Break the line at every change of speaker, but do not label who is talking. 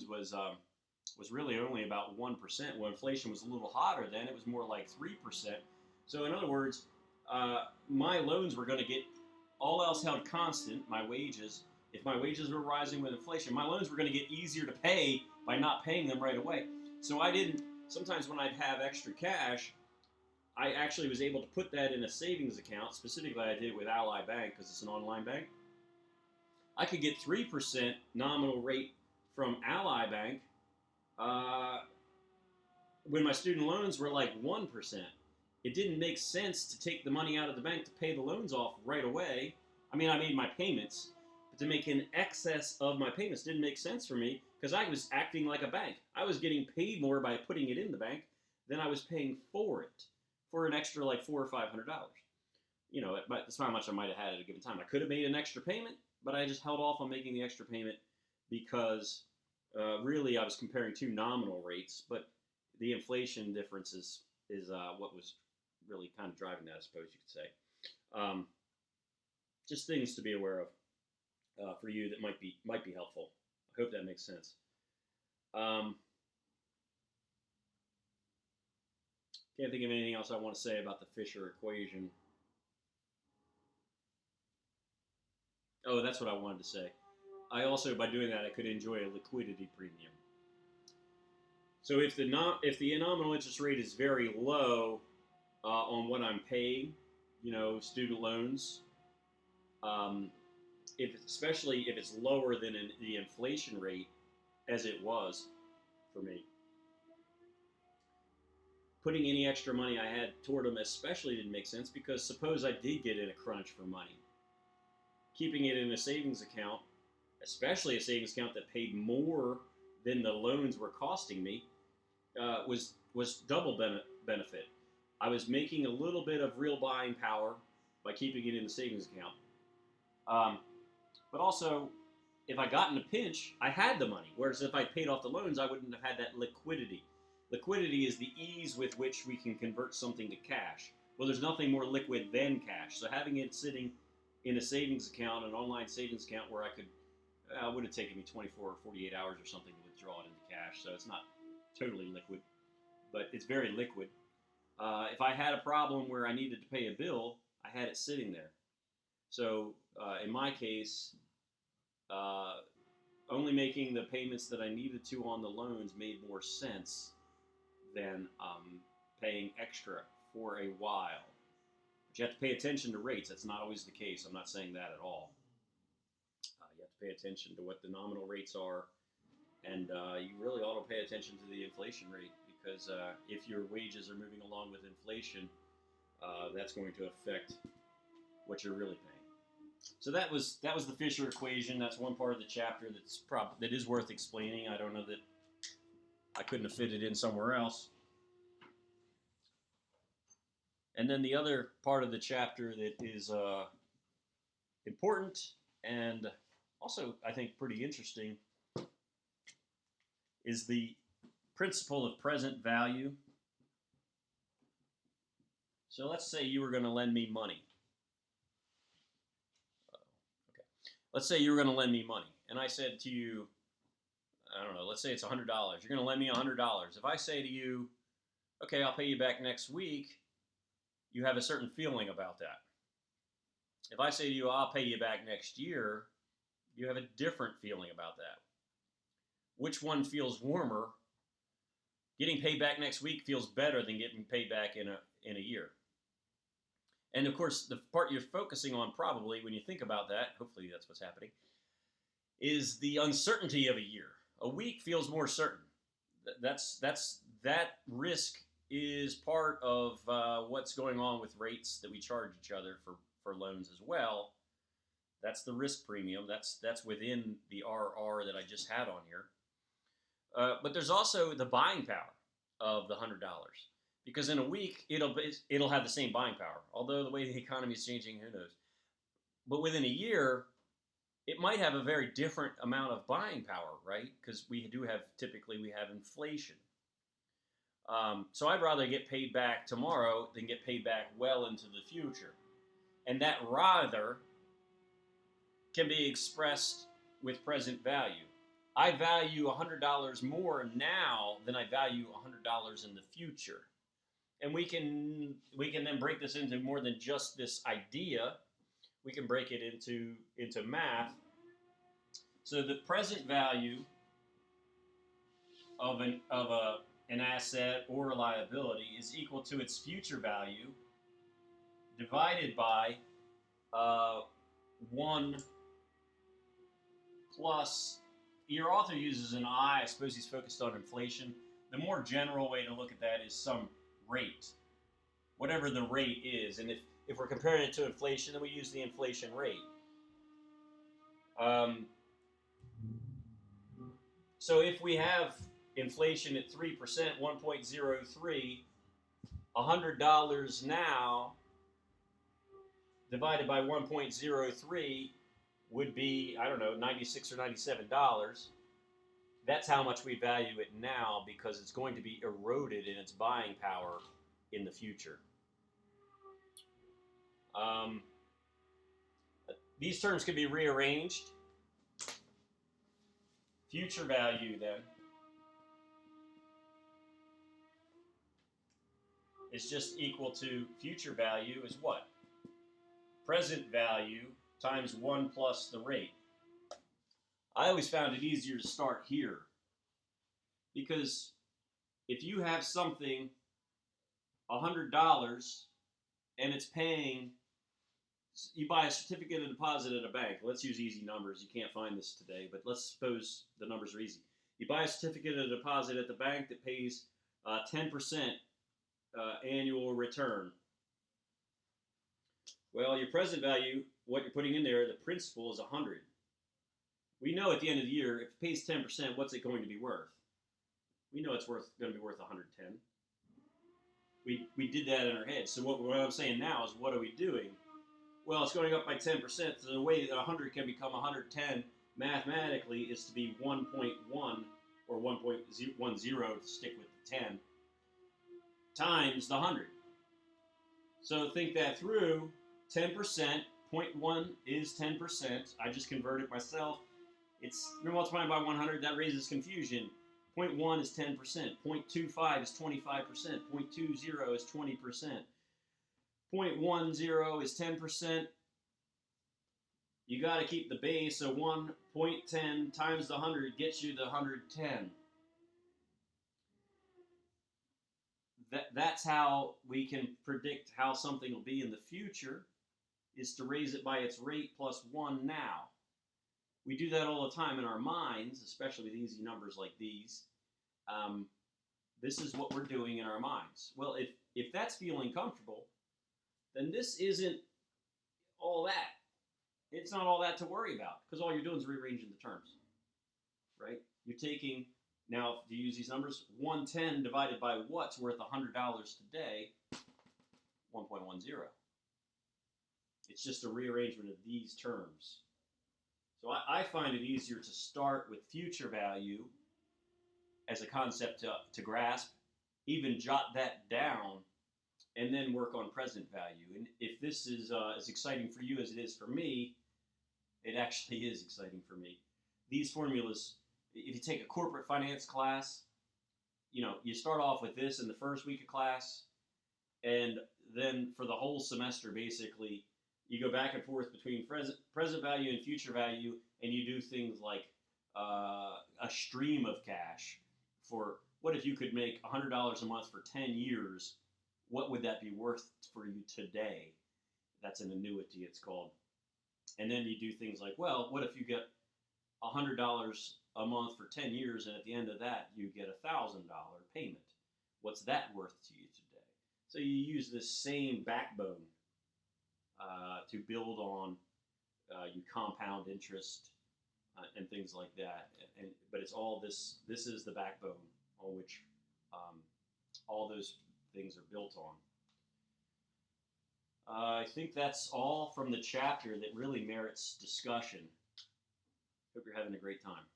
loans was really only about 1%. Well, inflation was a little hotter then; it was more like 3%. So, in other words, my loans were going to get all else held constant. My wages, if my wages were rising with inflation, my loans were going to get easier to pay by not paying them right away. So I didn't. Sometimes when I'd have extra cash, I actually was able to put that in a savings account. Specifically, I did it with Ally Bank because it's an online bank. I could get 3% nominal rate from Ally Bank uh, when my student loans were like 1%. It didn't make sense to take the money out of the bank to pay the loans off right away. I mean, I made my payments, but to make an excess of my payments didn't make sense for me because I was acting like a bank. I was getting paid more by putting it in the bank than I was paying for it for an extra like $400 or $500. That's how much I might have had at a given time. I could have made an extra payment, but I just held off on making the extra payment because really I was comparing two nominal rates, but the inflation difference is what was really kind of driving that, I suppose you could say. Um, just things to be aware of for you that might be helpful. I hope that makes sense. Um, can't think of anything else I want to say about the Fisher equation. Oh, that's what I wanted to say. I also, by doing that, I could enjoy a liquidity premium. So if the nominal interest rate is very low on what I'm paying, student loans, um, especially if it's lower than the inflation rate, as it was for me, putting any extra money I had toward them especially didn't make sense because suppose I did get in a crunch for money, keeping it in a savings account, especially a savings account that paid more than the loans were costing me, was double benefit. I was making a little bit of real buying power by keeping it in the savings account. But also, if I got in a pinch, I had the money. Whereas if I paid off the loans, I wouldn't have had that liquidity. Liquidity is the ease with which we can convert something to cash. Well, there's nothing more liquid than cash. So having it sitting in a savings account, an online savings account where I could, would have taken me 24 or 48 hours or something to withdraw it into cash. So it's not totally liquid, but it's very liquid. If I had a problem where I needed to pay a bill, I had it sitting there. So in my case, uh, only making the payments that I needed to on the loans made more sense than paying extra for a while. But you have to pay attention to rates. That's not always the case. I'm not saying that at all. You have to pay attention to what the nominal rates are, and you really ought to pay attention to the inflation rate because if your wages are moving along with inflation, that's going to affect what you're really paying. So that was the Fisher equation. That's one part of the chapter that is worth explaining. I don't know that I couldn't have fit it in somewhere else. And then the other part of the chapter that is important and also I think pretty interesting is the principle of present value. So let's say you were going to lend me money. Okay. Let's say you were going to lend me money, and I said to you, I don't know, let's say it's $100. You're going to lend me $100. If I say to you, okay, I'll pay you back next week, you have a certain feeling about that. If I say to you, I'll pay you back next year, you have a different feeling about that. Which one feels warmer? Getting paid back next week feels better than getting paid back in a year. And of course, the part you're focusing on probably when you think about that, hopefully that's what's happening, is the uncertainty of a year. A week feels more certain. That risk is part of what's going on with rates that we charge each other for loans as well. That's the risk premium. That's within the RR that I just had on here. But there's also the buying power of the $100 because in a week it'll have the same buying power. Although the way the economy is changing, who knows? But within a year, it might have a very different amount of buying power, right? Because we have inflation. So I'd rather get paid back tomorrow than get paid back well into the future. And that rather can be expressed with present value. I value $100 more now than I value $100 in the future. And we can then break this into more than just this idea. We can break it into math. So the present value of an asset or a liability is equal to its future value divided by 1 plus, your author uses an I suppose he's focused on inflation. The more general way to look at that is some rate, whatever the rate is. And if we're comparing it to inflation, then we use the inflation rate. So if we have inflation at 3%, 1.03, $100 now divided by 1.03 would be, I don't know, $96 or $97. That's how much we value it now, because it's going to be eroded in its buying power in the future. These terms can be rearranged. Future value, then, is just equal to future value is what? Present value times 1 plus the rate. I always found it easier to start here, because if you have something $100 and it's paying, you buy a certificate of deposit at a bank. Let's use easy numbers. You can't find this today, but let's suppose the numbers are easy. You buy a certificate of deposit at the bank that pays 10% annual return. Well, your present value, what you're putting in there, the principal is 100. We know at the end of the year, if it pays 10%, what's it going to be worth? We know it's going to be worth 110. We did that in our head. So what I'm saying now is, what are we doing? Well, it's going up by 10%. So the way that 100 can become 110 mathematically is to be 1.1 or 1.10 to stick with the 10 times the 100. So think that through. 10%, 0.1 is 10%. I just converted myself. It's multiplied by 100. That raises confusion. 0.1 is 10%. 0.25 is 25%. 0.20 is 20%. 0.10 is 10%. You got to keep the base, so 1.10 times the 100 gets you the 110. That's how we can predict how something will be in the future, is to raise it by its rate plus 1 now. We do that all the time in our minds, especially with easy numbers like these. This is what we're doing in our minds. Well, if that's feeling comfortable, then this isn't all that. It's not all that to worry about, because all you're doing is rearranging the terms, right? You're taking, now to use these numbers, 110 divided by what's worth $100 today, 1.10. It's just a rearrangement of these terms. So I find it easier to start with future value as a concept to grasp, even jot that down, and then work on present value. And if this is as exciting for you as it is for me, it actually is exciting for me. These formulas, if you take a corporate finance class, you start off with this in the first week of class, and then for the whole semester, basically, you go back and forth between present value and future value, and you do things like a stream of cash. For what if you could make $100 a month for 10 years? What would that be worth for you today? That's an annuity, it's called. And then you do things like, well, what if you get $100 a month for 10 years, and at the end of that, you get a $1,000 payment? What's that worth to you today? So you use this same backbone to build on. You compound interest and things like that. But it's all this. This is the backbone on which all those things are built on. I think that's all from the chapter that really merits discussion. Hope you're having a great time.